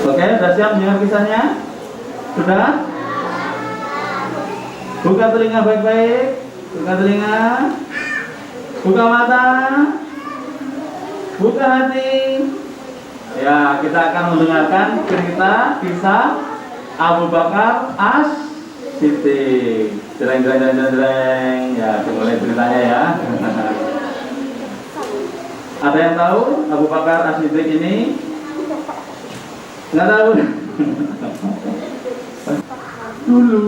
Oke, sudah siap mendengar kisahnya? Sudah? Buka telinga baik-baik. Buka telinga. Buka mata. Buka hati. Ya, kita akan mendengarkan cerita kisah Abu Bakar As-Siddiq. Jereng. Ya, dimulai ceritanya ya. Ada yang tahu Abu Bakar As-Siddiq ini? Nggak tahu. Dulu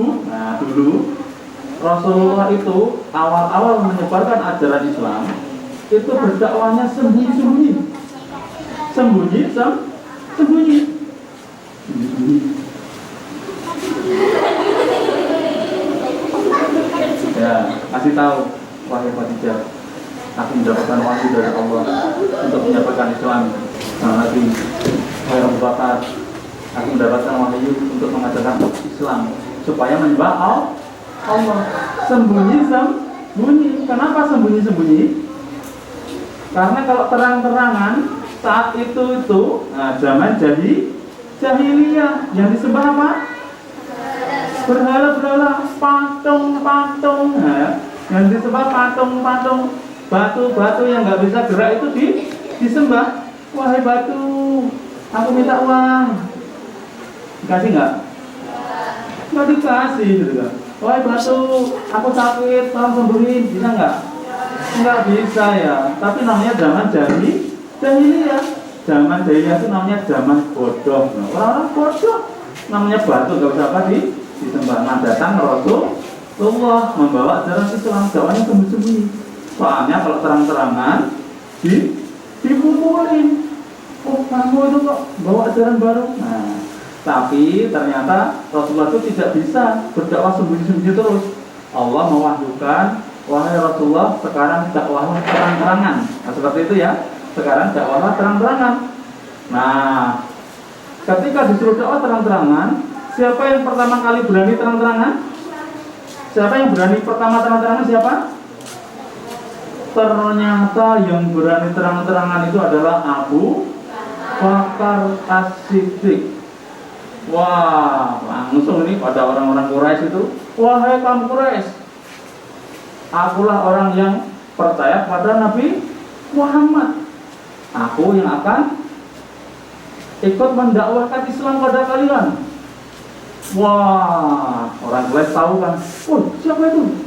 Rasulullah itu awal-awal menyebarkan ajaran Islam itu berdakwahnya sembunyi. Ya, kasih tahu, wahai Khadijah, aku mendapatkan wahyu dari Allah untuk menyebarkan Islam. Nabi, wahai Abu Bakar, aku mendapatkan wahyu untuk mengajarkan Islam supaya menyembah Allah. Sembunyi. Kenapa sembunyi? Karena kalau terang-terangan saat itu zaman jahiliyah yang disembah apa? Berhala, patung. Yang disembah patung, batu yang nggak bisa gerak itu disembah. Wahai batu, aku minta uang. Dikasih nggak? Nggak dikasih gitu kan. Wahai batu, aku sakit, tolong sembuhin. Bisa nggak? Nggak bisa ya. Tapi namanya zaman jahiliyah. Zaman jahiliyah itu namanya zaman bodoh. Orang-orang bodoh. Namanya batu nggak usah apa disembah. Nah, datang Rasulullah membawa ajaran Islam, dakwahnya sembunyi. Soalnya kalau terang-terangan dipukulin. Oh, kamu itu kok bawa ajaran baru? Nah, tapi ternyata Rasulullah itu tidak bisa berdakwah sembunyi terus. Allah mewahyukan, wahai Rasulullah, sekarang dakwahlah terang-terangan. Nah, seperti itu ya. Sekarang dakwahlah terang-terangan. Nah, ketika disuruh dakwah terang-terangan, siapa yang pertama kali berani terang-terangan? Siapa yang berani pertama terang-terangan siapa? Ternyata yang berani terang-terangan itu adalah Abu Bakar As-Siddiq. Wah, langsung ini pada orang-orang Quraisy itu, wahai kaum Quraisy, akulah orang yang percaya pada Nabi Muhammad. Aku yang akan ikut mendakwahkan Islam pada kalian. Wah, orang Quraisy tahu kan? Oh, siapa itu?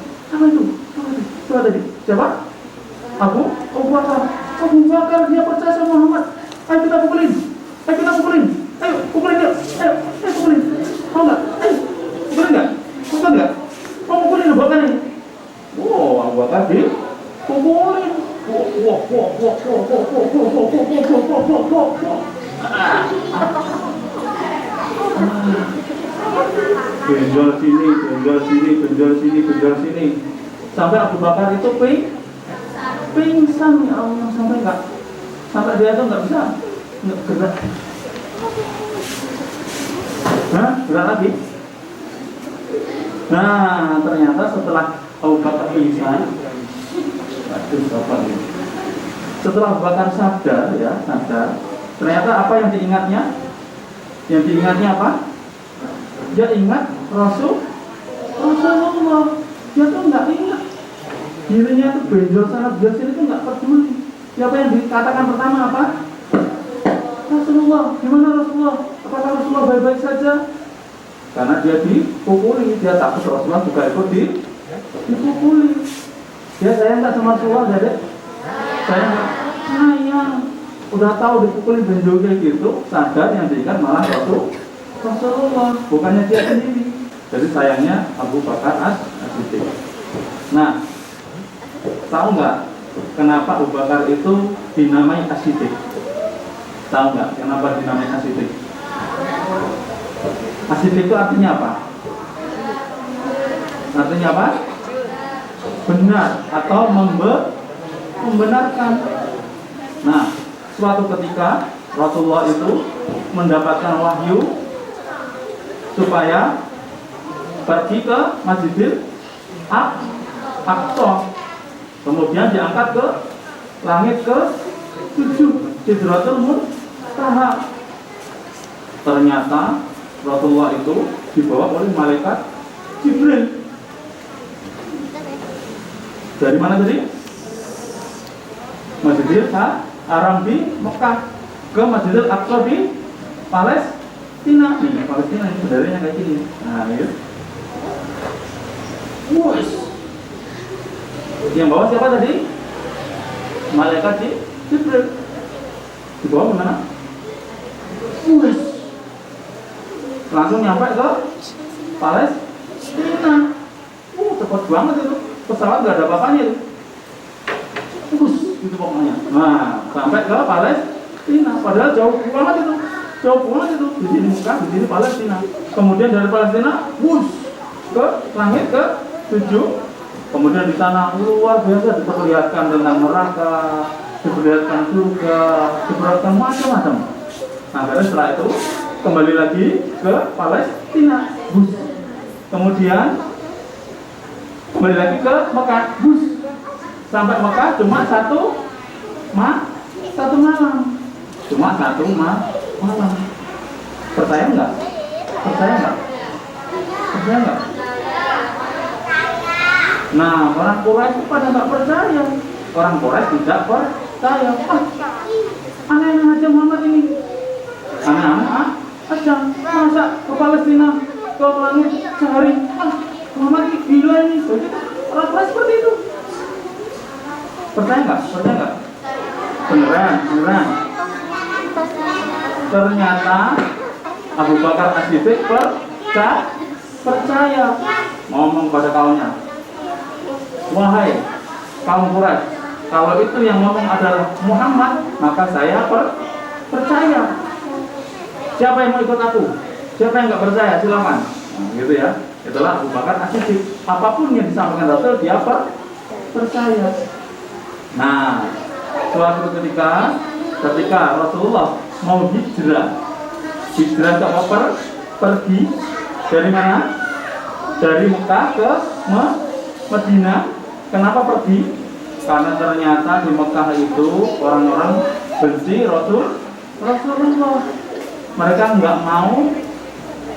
Siapa tadi? Siapa? Abu Bakar. Abu Bakar, dia percaya sama Muhammad. Ayo kita pukulin. Ayo pukulin dia. Ayo pukulin. Mau nggak? Ayo pukulin nggak? Bukan nggak? Mau pukulin Abu Bakar ini? Wow, Abu Bakar dipukulin. Benjol sini. Sampai Abu Bakar itu pingsan, ya Allah, sampai dia tuh nggak bisa gerak. Gerak lagi. Nah, ternyata setelah Abu Bakar pingsan, setelah Abu Bakar sadar, ternyata apa yang diingatnya? Yang diingatnya apa? Dia ingat Rasulullah. Dia tuh nggak ingat dirinya tuh benjol sana benjol sini tuh nggak peduli. Siapa yang dikatakan pertama apa? Rasulullah. Gimana Rasulullah? Apakah Rasulullah baik-baik saja? Karena dia dipukuli, dia takut Rasulullah juga ikut dipukuli. Dia sayang nggak sama Rasulullah, Dek? Sayang nggak? Sayang. Udah tahu dipukuli benjol kayak gitu, sadar yang diingat malah Rasulullah, bukannya dia sendiri. Jadi sayangnya Abu Bakar As-Siddiq. Nah, tahu nggak kenapa Abu Bakar itu dinamai As-Siddiq? Tahu nggak kenapa dinamai As-Siddiq? As-Siddiq itu artinya apa? Artinya apa? Benar atau membenarkan. Nah, suatu ketika Rasulullah itu mendapatkan wahyu supaya pergi ke Masjidil Aqsa, kemudian diangkat ke langit ke 7, Sidratul Muntaha. ternyata Rasulullah itu dibawa oleh malaikat Jibril. Dari mana tadi? Masjidil Haram di Mekah ke Masjidil Aqsa di Palestina. Nih, Palestina ini benderanya kayak gini. Nah, ya. Wush. Yang bawa siapa tadi? Malaikat Jibril. Dibawa kemana? Wush. Langsung nyampe ke Palestina. Cepat banget itu. Pesawat gak ada apa-apanya itu. Itu pokoknya. Nah, sampai ke Palestina. Padahal jauh banget itu. Jauh banget itu. Di sini Mekah, di sini Palestina. Kemudian dari Palestina, ke langit ke 7. Kemudian di sana luar biasa diperlihatkan tentang neraka, diperlihatkan surga, diperlihatkan macam-macam. Nah, setelah itu kembali lagi ke Palestina. Kemudian kembali lagi ke Mekah. Sampai Mekah cuma satu malam. Cuma satu malam. Percaya nggak? Percaya nggak? Percaya nggak? Nah, orang Quraisy pada nggak percaya. Orang Quraisy tidak percaya. Aneh-aneh aja Muhammad ini. Aneh-aneh aja. Masa ke Palestina, ke langit sehari? Muhammad ini gila ini. Orang Quraisy seperti itu. Percaya nggak? Percaya nggak? Beneran. Ternyata Abu Bakar As-Siddiq percaya. Ngomong pada kaumnya, wahai kaum Quraisy, kalau itu yang ngomong adalah Muhammad, maka saya percaya. Siapa yang mau ikut aku? Siapa yang nggak percaya? Silakan. Nah, gitu ya. Itulah Abu Bakar As-Siddiq. Apapun yang disampaikan Rasul, dia percaya. Nah, suatu ketika Rasulullah mau hijrah ke pergi dari mana? Dari Mekah ke Madinah. Kenapa pergi? Karena ternyata di Mekah itu orang-orang benci Rasulullah. Mereka nggak mau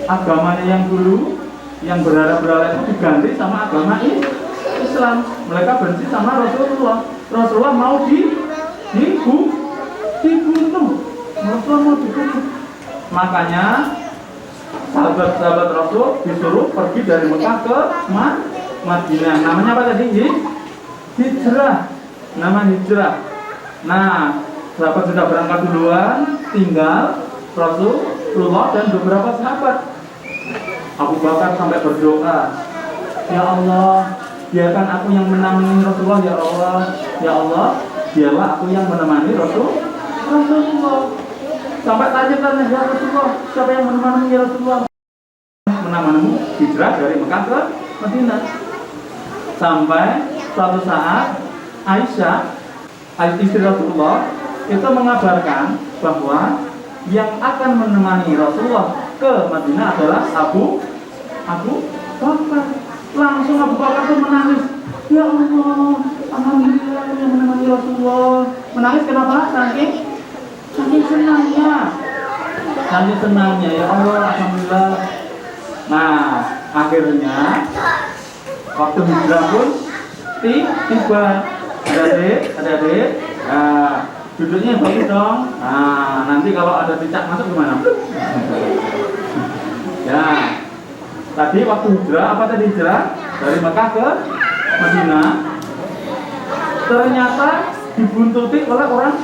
agamanya yang dulu, yang berhala-berhala itu diganti sama agama Islam. Mereka benci sama Rasulullah. Rasulullah mau dibunuh. Rasulullah mau dibunuh. Makanya sahabat-sahabat Rasul disuruh pergi dari Mekah ke Madinah. Namanya apa tadi? Hijrah. Nama hijrah. Nah, sahabat sudah berangkat duluan, tinggal Rasulullah dan beberapa sahabat. Abu Bakar sampai berdoa, ya Allah, biarkan aku yang menemani Rasulullah, ya Allah. Ya Allah, biarlah aku yang menemani Rasulullah. Sampai tanya-tanya, ya Rasulullah, siapa yang menemani ya Rasulullah? Menemanimu hijrah dari Mekah ke Madinah. Sampai suatu saat Aisyah, istri Rasulullah, itu mengabarkan bahwa yang akan menemani Rasulullah ke Madinah adalah Abu Bakar. Langsung Abu Bakar itu menangis. Ya Allah, alhamdulillah yang menemani Rasulullah. Menangis kenapa? Saking senangnya. Saking senangnya, ya Allah, alhamdulillah. Nah, akhirnya waktu hijrah pun tiba. Adik-adik. Nah, duduknya bagus dong. Nah, nanti kalau ada cicak masuk gimana? Ya. Tadi waktu hijrah, apa tadi hijrah? Dari Mekah ke Madinah. Ternyata dibuntuti oleh orang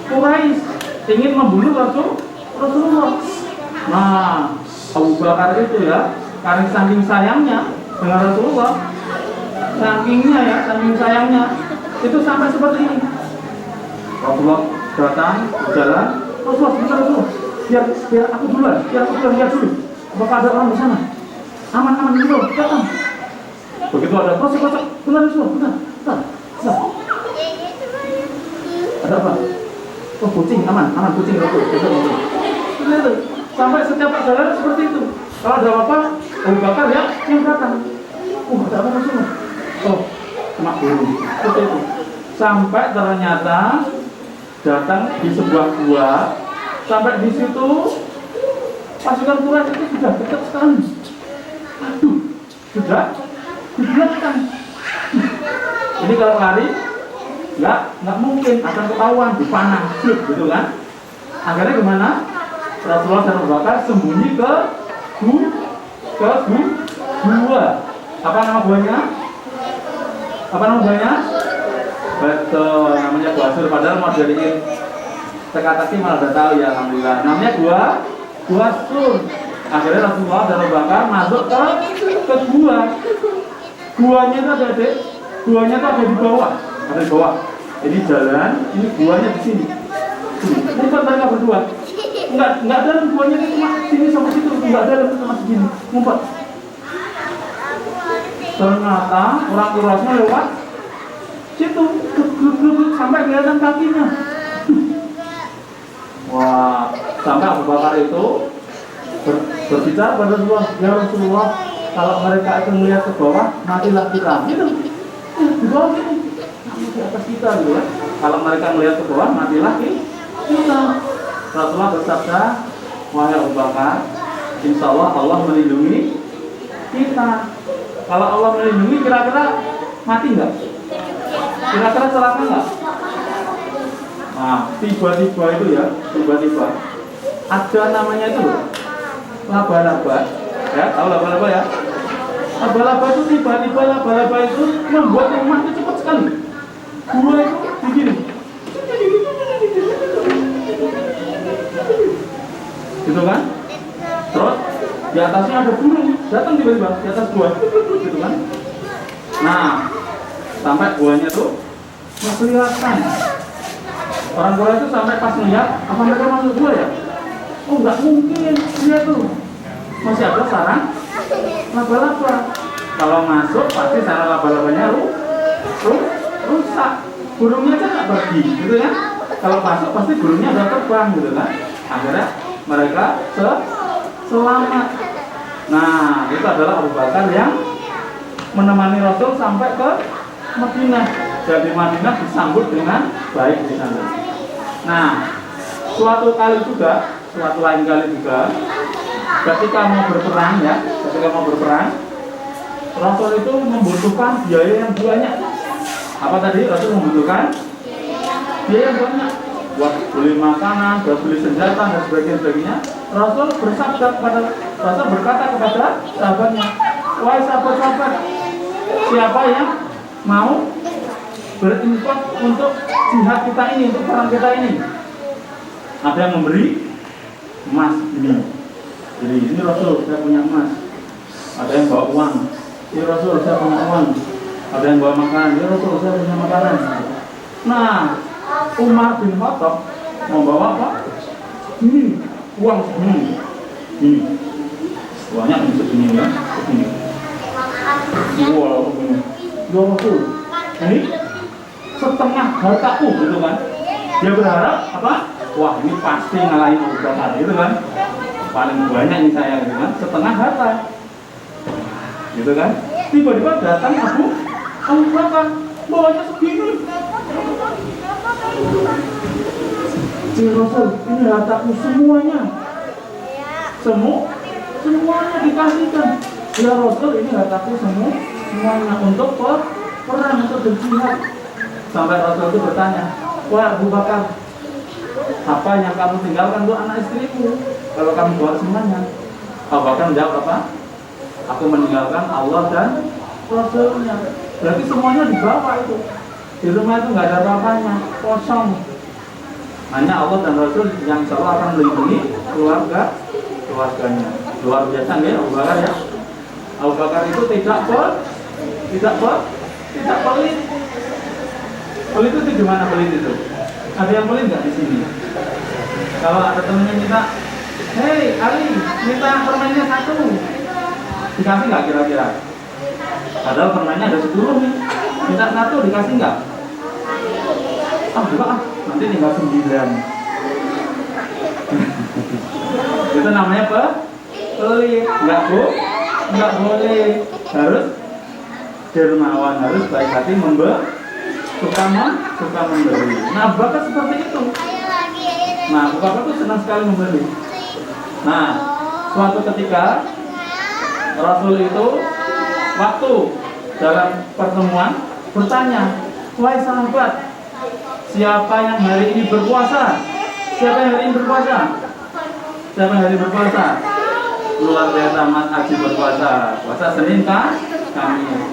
Quraisy, ingin membunuh Rasulullah. Nah, Abu Bakar itu ya, karena saking sayangnya dengan Rasulullah, saking sayangnya, itu sampai seperti ini. Rasulullah datang, berjalan, Rasulullah, biar aku duluan, lihat dulu. Apakah ada orang di sana? Aman dulu, datang. Begitu ada kocok, benar Rasulullah, benar. Ada apa? Oh, kucing, aman, kucing Rasul. Sampai setiap perjalanan seperti itu. Kalau ada apa-apa, Abu Bakar ya yang datang. Ada apa Rasulullah? Oh, kena burung. Seperti itu. Sampai ternyata datang di sebuah gua Sampai di situ pasukan Quraisy itu sudah dekat sekali. Aduh, sudah di belakang. Ini kalau lari nggak mungkin, akan ketahuan, dipanah, gitu kan? Akhirnya gimana? Rasulullah dan Abu Bakar sembunyi ke gua. Apa nama guanya? Betul, namanya Gua Sur. Padahal mau jadiin teka-teki malah udah tahu ya, alhamdulillah. Namanya Gua Sur. Akhirnya Rasulullah dan Abu Bakar masuk ke gua. Guanya itu ada di bawah. Ada di bawah. Jadi jalan, ini guanya di sini. Ngumpet mereka berdua. Enggak dalam, guanya itu cuma sini sama situ, enggak dalam, cuma segini. Ngumpet. Ternyata orang Quraisynya lewat situ, sampai kelihatan kakinya. Wah, sampai Abu Bakar itu berbicara pada Rasulullah, ya Rasulullah, kalau mereka itu melihat ke bawah, matilah kita. Gitu. Di bawah ini, di atas kita gitu kan. Kalau mereka melihat ke bawah, matilah kita. Rasulullah bersabda, wahai Abu Bakar, insya Allah melindungi kita. Kalau Allah melindungi, kira-kira mati nggak? Kira-kira celaka nggak? Nah, tiba-tiba itu ya, ada namanya itu laba-laba, ya, tahu laba-laba ya? Laba-laba itu tiba-tiba laba-laba itu membuat rumah itu cepat sekali. Gua itu begini, gitu kan? Terus di atasnya ada burung, datang tiba-tiba di atas gua, gitu kan? Nah, sampai guanya tuh nggak kelihatan. Orang Quraisy itu sampai pas melihat, apa mereka masuk gua ya? Oh, nggak mungkin, lihat tuh masih ada sarang laba-laba. Kalau masuk pasti sarang laba-labanya rusak. Burungnya aja nggak pergi, gitu kan? Kalau masuk pasti burungnya udah terbang, gitu kan? Akhirnya mereka selamat. Nah, itu adalah Abu Bakar yang menemani Rasul sampai ke Madinah. Jadi Madinah disambut dengan baik di sana. Nah, suatu lain kali juga, ketika mau berperang, Rasul itu membutuhkan biaya yang banyak. Apa tadi? Rasul membutuhkan biaya yang banyak buat beli makanan, buat beli senjata dan sebagainya. Rasul berkata kepada sahabatnya, wahai sahabat-sahabat, siapa yang mau berinfak untuk jihad kita ini, untuk perang kita ini? Ada yang memberi emas ini. Jadi ini Rasul, saya punya emas. Ada yang bawa uang. Ini Rasul, saya punya uang. Ada yang bawa makanan. Ini Rasul, saya punya makanan. Nah, Umar bin Khattab mau bawa apa? Ini uang segini. Ini uangnya segini ya, segini. Wow, begini. Ya Rasul, ini setengah hartaku, gitu kan? Dia berharap apa? Wah, ini pasti ngalahin Abu Bakar, gitu kan? Paling banyak ini saya, gitu kan? Setengah harta, gitu kan? Tiba-tiba datang Abu Bakar, bawanya segini. Ya Rasul, ini hartaku semuanya. Semuanya dikasihkan. Ya Rasul, ini hartaku semuanya untuk perang, untuk berjihad. Sampai Rasul itu bertanya, wah Abu Bakar, apa yang kamu tinggalkan untuk anak istrimu kalau kamu bawa semuanya? Abu Bakar menjawab apa? Aku meninggalkan Allah dan Rasulnya. Berarti semuanya dibawa itu. Di rumah itu nggak ada apa-apanya, kosong. Hanya Allah dan Rasul yang insya Allah akan melindungi keluarganya. Luar biasa ya Abu Bakar ya. Abu Bakar itu tidak pelit. Pelit itu gimana pelit itu? Ada yang pelit nggak di sini? Kalau ada temennya minta, hei Ali, minta permennya 1, dikasih nggak kira-kira? Padahal permennya ada 10 nih, minta 1 dikasih nggak? Juga nanti tinggal 9. Itu namanya pelit. Nggak boleh. Harus dermawan, harus baik hati, suka memberi. Nah, Bakar seperti itu. Nah, Abu Bakar tuh senang sekali memberi. Nah, suatu ketika Rasul itu waktu dalam pertemuan bertanya, wahai sahabat, siapa yang hari ini berpuasa? Siapa yang hari ini berpuasa? Siapa yang hari ini berpuasa? Luar biasa Mas Aji berpuasa. Puasa Senin kah? Kamis.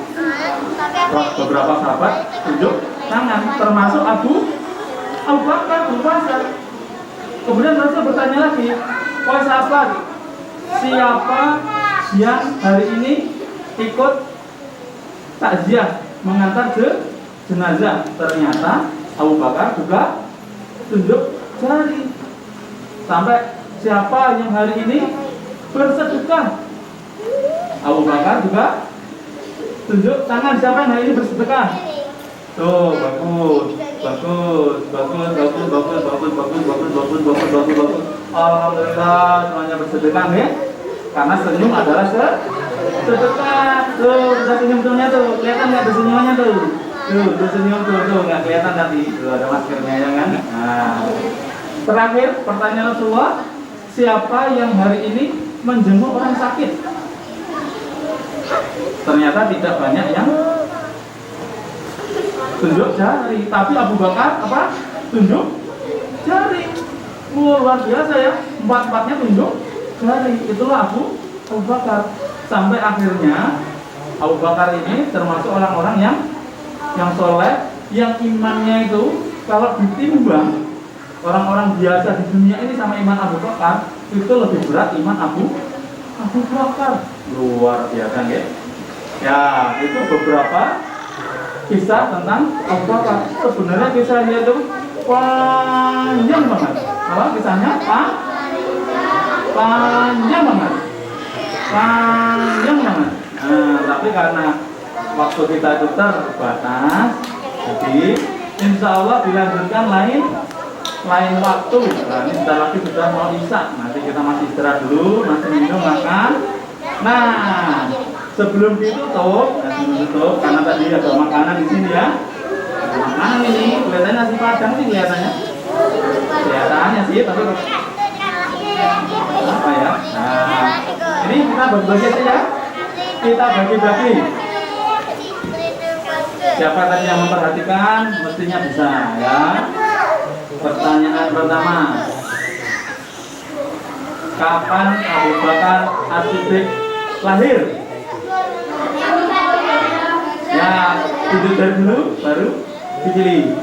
Beberapa sahabat tunjuk tangan, termasuk Abu Bakar berpuasa. Kemudian Rasul bertanya lagi, wahai sahabat, siapa yang hari ini ikut takziah mengantar jenazah? Ternyata Abu Bakar juga tunjuk jari. Sampai siapa yang hari ini bersedekah? Abu Bakar juga tunjuk tangan, siapa yang hari ini bersedekah? Tuh, bagus. Alhamdulillah semuanya bersedekah ya. Karena senyum adalah sedekah. Tuh, bisa senyum-senyumnya tuh. Kelihatan nggak senyumannya tuh? Tuh senyum tuh nggak kelihatan tadi. Tuh ada maskernya ya kan? Nah. Terakhir pertanyaan Rasulullah, siapa yang hari ini menjenguk orang sakit? Ternyata tidak banyak yang tunjuk jari, tapi Abu Bakar apa? Tunjuk jari. Luar biasa ya, empat-empatnya tunjuk jari. Itulah Abu Bakar. Sampai akhirnya Abu Bakar ini termasuk orang-orang yang soleh, yang imannya itu kalau ditimbang orang-orang biasa di dunia ini sama iman Abu Bakar, itu lebih berat iman Abu Bakar. Luar biasa ya. Ya, itu beberapa kisah tentang Abu Bakar. Sebenarnya kisahnya itu panjang banget. Apa kisahnya? Panjang banget. Nah, tapi karena waktu kita itu terbatas, jadi insya Allah dilanjutkan lain waktu. Nah, ini sebentar lagi sudah mau isya. Nanti kita masih istirahat dulu, masih minum, makan. Nah, sebelum ditutup, karena tadi ada makanan di sini ya. Makanan ini kelihatannya nasi padang sih kelihatannya sih, tapi apa ya? Nah, ini kita bagi-bagi aja ya. Kita bagi-bagi. Siapa tadi yang memperhatikan, mestinya bisa ya. Pertanyaan pertama, kapan Abu Bakar As-Siddiq lahir? Ya, tunjuk dari dulu, baru dipilih.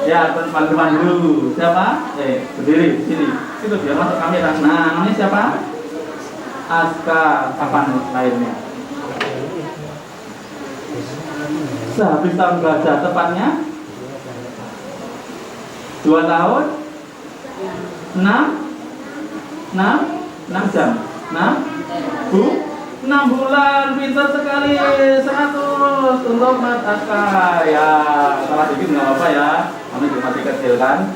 Ya, teman-teman dulu. Siapa? Berdiri sini. Itu biar masuk kamera. Nah, namanya siapa? Aska. Kapan lahirnya? Sehabis tahun gajah, tepatnya 2 tahun 6 jam 6 bulan. Pintar sekali. 100 untuk Mas Aska. Ya, salah dikit nggak apa-apa ya, kami masih kecil kan.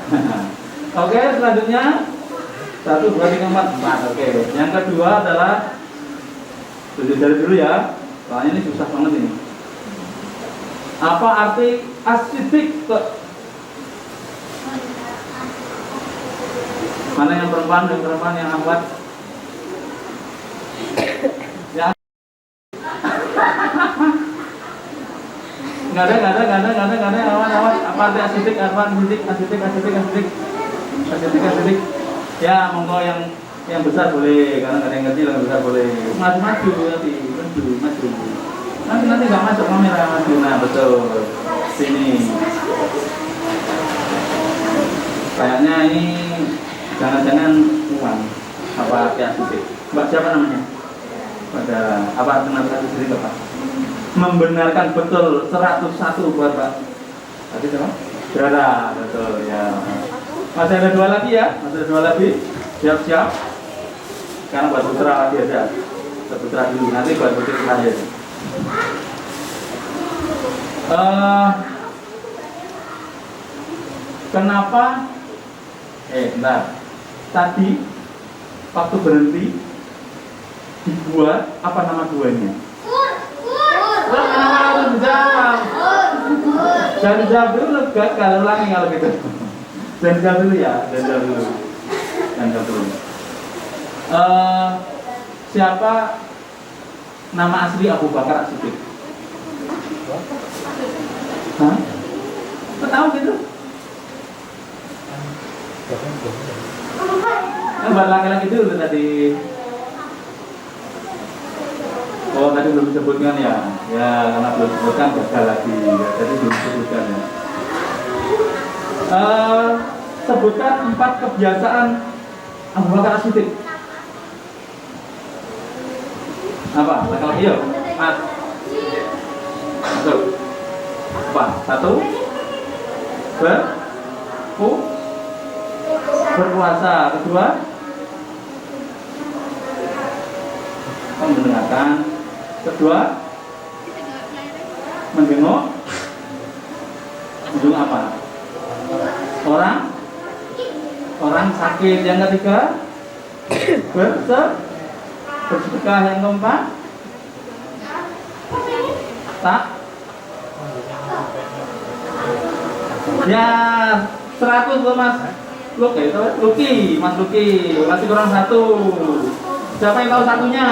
Oke, selanjutnya 1, 2, 3, 4, 4. Oke, yang kedua adalah tunjuk jari dulu ya, soalnya ini susah banget ini. Apa arti As-Siddiq? Mana yang perempuan yang awat? Ya. Nggak ada awat. Apa arti As-Siddiq? As-Siddiq. Ya, monggo yang besar boleh, karena nggak ada yang kecil, yang besar boleh. Maju nanti, maju. Nanti nggak masuk kamera, maju. Nah, betul. Sini. Kayaknya ini jangan-jangan uang. Apa arti As-Siddiq? Mbak siapa namanya? Pada apa arti As-Siddiq Pak? Membenarkan betul 101 buat Pak. Tadi siapa? Berada, betul ya. Masih ada 2 lagi ya, siap-siap. Sekarang buat putra lagi aja, putra dulu, nanti buat putri terakhir. Kenapa? Bentar. Tadi waktu berhenti di gua, apa nama guanya? Kenapa harus dijawab? Jangan dijawab dulu, kalau ulangi kalau gitu. Janda dulu ya, janda dulu. Janda dulu. Siapa nama asli Abu Bakar As-Siddiq? Hah? Kau tahu gitu? Buat laki-laki dulu tadi. Oh tadi belum disebutkan ya? Ya karena belum disebutkan gagal lagi. Ya, jadi belum disebutkan ya. Sebutkan 4 kebiasaan Abu Bakar As-Siddiq. Apa? Laki-laki yuk. Mas. Masuk. Apa? 1. Berpuasa. Kedua, mendengarkan. Kedua, menjenguk. Menjenguk apa? Orang sakit. Yang ketiga, bersedekah. Yang keempat, tak. Ya 100 loh Mas Luki, Mas Luki masih kurang 1. Siapa yang tahu satunya?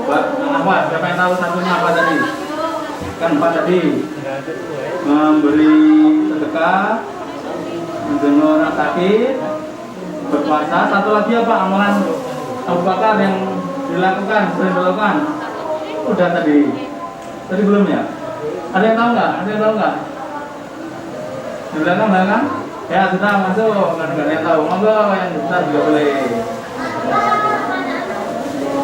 Apa? Siapa yang tahu satunya apa tadi? Kan 4 tadi. Memberi sedekah, menjenguk orang sakit, berpuasa. Satu lagi apa amalan Abu Bakar yang sering dilakukan? Udah tadi belum ya? Ada yang tahu nggak? Di belakang? Ya sudah masuk, nggak ada yang tahu. Monggo yang besar juga boleh.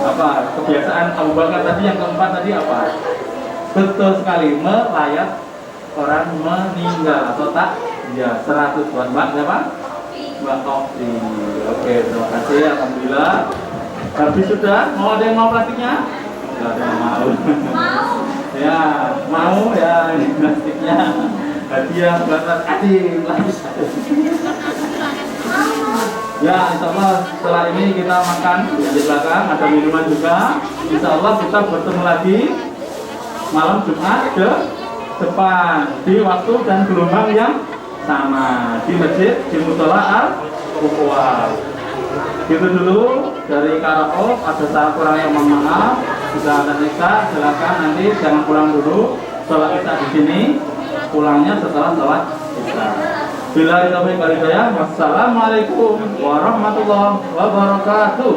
Apa kebiasaan Abu Bakar tadi yang keempat tadi apa? Betul sekali, melayat orang meninggal atau tak? Ya 100 buat Mbak siapa? Mbak Okti. Oke, terima kasih. Alhamdulillah. Habis sudah. Mau ada yang mau plastiknya? Nggak ada yang mau. Ya mau ya ini plastiknya. Hadiah buat Adi lagi. Ya, insya Allah setelah ini kita makan di belakang, ada minuman juga. Insya Allah kita bertemu lagi malam Jumat ke depan di waktu dan gelombang yang sama di masjid di Musola Al-Ukhuwah. Gitu dulu dari Karako. Ada salah kurang yang mohon maaf. Bisa ada Isya, silakan nanti jangan pulang dulu. Sholat Isya di sini. Pulangnya setelah sholat Isya. Billahi taufiq wal hidayah. Wassalamualaikum warahmatullahi wabarakatuh.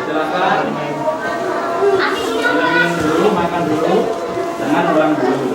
Silakan. Minum dulu, makan dulu, jangan pulang dulu.